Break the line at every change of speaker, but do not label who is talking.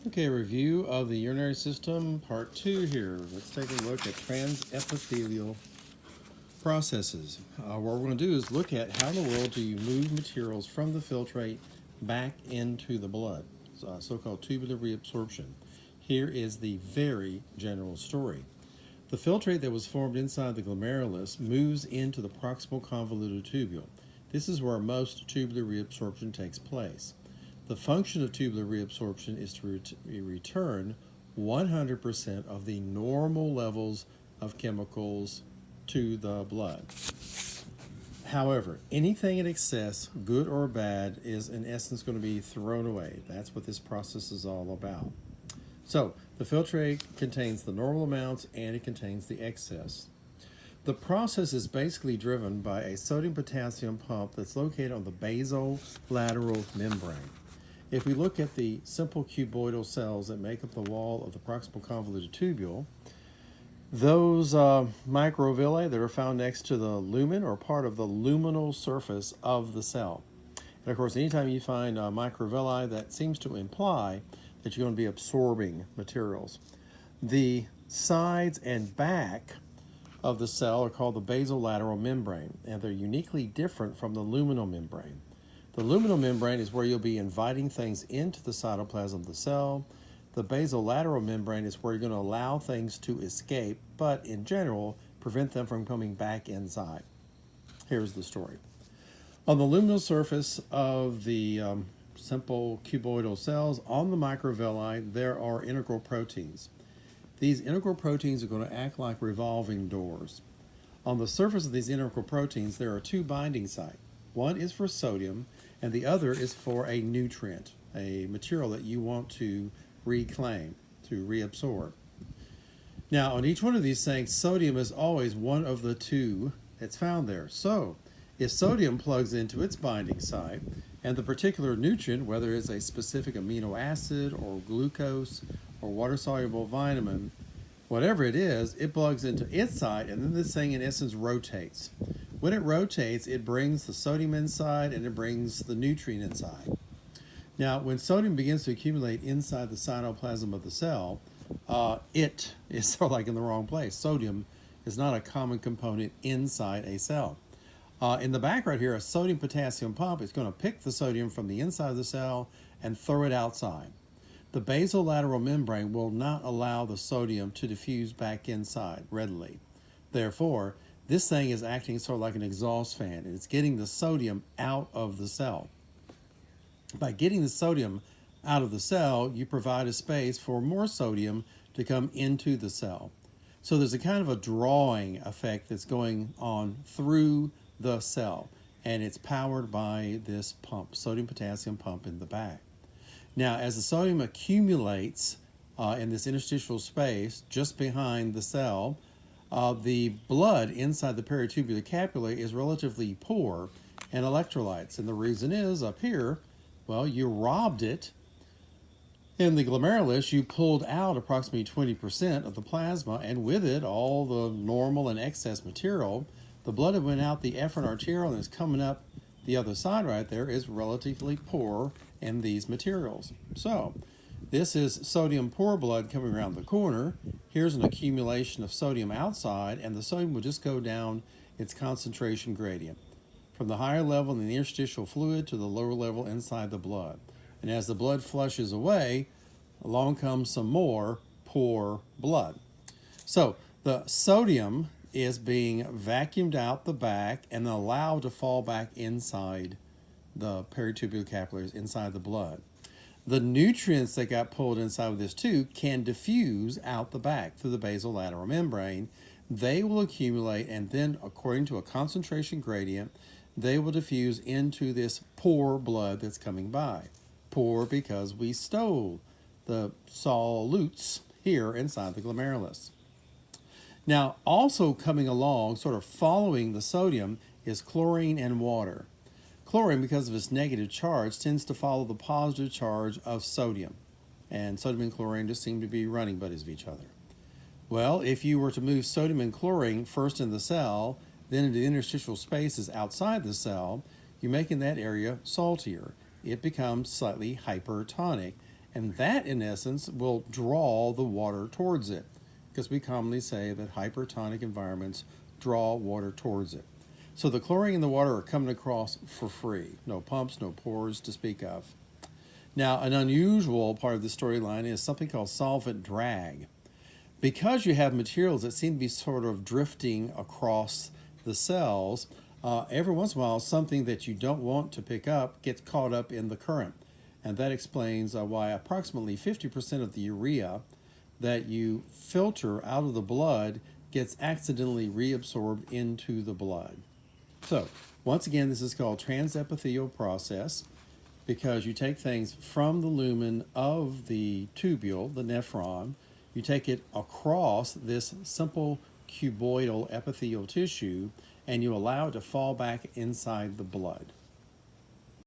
Okay, review of the urinary system, part 2 here. Let's take a look at transepithelial processes. What we're going to do is look at how in the world do you move materials from the filtrate back into the blood, so-called tubular reabsorption. Here is the very general story. The filtrate that was formed inside the glomerulus moves into the proximal convoluted tubule. This is where most tubular reabsorption takes place. The function of tubular reabsorption is to return 100% of the normal levels of chemicals to the blood. However, anything in excess, good or bad, is in essence going to be thrown away. That's what this process is all about. So, the filtrate contains the normal amounts and it contains the excess. The process is basically driven by a sodium-potassium pump that's located on the basolateral membrane. If we look at the simple cuboidal cells that make up the wall of the proximal convoluted tubule, those microvilli that are found next to the lumen are part of the luminal surface of the cell. And of course, anytime you find microvilli, that seems to imply that you're going to be absorbing materials. The sides and back of the cell are called the basolateral membrane, and they're uniquely different from the luminal membrane. The luminal membrane is where you'll be inviting things into the cytoplasm of the cell. The basolateral membrane is where you're going to allow things to escape, but in general, prevent them from coming back inside. Here's the story. On the luminal surface of the simple cuboidal cells, on the microvilli, there are integral proteins. These integral proteins are going to act like revolving doors. On the surface of these integral proteins, there are two binding sites. One is for sodium, and the other is for a nutrient, a material that you want to reclaim, to reabsorb. Now, on each one of these things, sodium is always one of the two that's found there. So, if sodium plugs into its binding site, and the particular nutrient, whether it's a specific amino acid or glucose or water-soluble vitamin, whatever it is, it plugs into its site, and then this thing in essence rotates. When it rotates, it brings the sodium inside and it brings the nutrient inside. Now, when sodium begins to accumulate inside the cytoplasm of the cell, it is sort of like in the wrong place. Sodium is not a common component inside a cell. In the back right here, a sodium-potassium pump is going to pick the sodium from the inside of the cell and throw it outside. The basolateral membrane will not allow the sodium to diffuse back inside readily. Therefore, this thing is acting sort of like an exhaust fan, and it's getting the sodium out of the cell. By getting the sodium out of the cell, you provide a space for more sodium to come into the cell. So there's a kind of a drawing effect that's going on through the cell, and it's powered by this pump, sodium-potassium pump in the back. Now, as the sodium accumulates in this interstitial space just behind the cell, the blood inside the peritubular capillary is relatively poor in electrolytes. And the reason is, up here, well, you robbed it. In the glomerulus, you pulled out approximately 20% of the plasma, and with it, all the normal and excess material. The blood that went out the efferent arteriole and is coming up the other side right there is relatively poor in these materials. So, this is sodium poor blood coming around the corner. Here's an accumulation of sodium outside, and the sodium will just go down its concentration gradient from the higher level in the interstitial fluid to the lower level inside the blood. And as the blood flushes away, along comes some more poor blood. So the sodium is being vacuumed out the back and allowed to fall back inside the peritubular capillaries, inside the blood. The nutrients that got pulled inside of this too can diffuse out the back through the basolateral membrane. They will accumulate, and then according to a concentration gradient, they will diffuse into this poor blood that's coming by. Poor because we stole the solutes here inside the glomerulus. Now, also coming along, sort of following the sodium, is chlorine and water. Chlorine, because of its negative charge, tends to follow the positive charge of sodium. And sodium and chlorine just seem to be running buddies of each other. Well, if you were to move sodium and chlorine first in the cell, then into the interstitial spaces outside the cell, you're making that area saltier. It becomes slightly hypertonic, And that, in essence, will draw the water towards it, because we commonly say that hypertonic environments draw water towards it. So the chlorine and the water are coming across for free. No pumps, no pores to speak of. Now, an unusual part of the storyline is something called solvent drag. Because you have materials that seem to be sort of drifting across the cells, every once in a while something that you don't want to pick up gets caught up in the current. And that explains why approximately 50% of the urea that you filter out of the blood gets accidentally reabsorbed into the blood. So, once again, this is called transepithelial process, because you take things from the lumen of the tubule, the nephron, you take it across this simple cuboidal epithelial tissue, and you allow it to fall back inside the blood.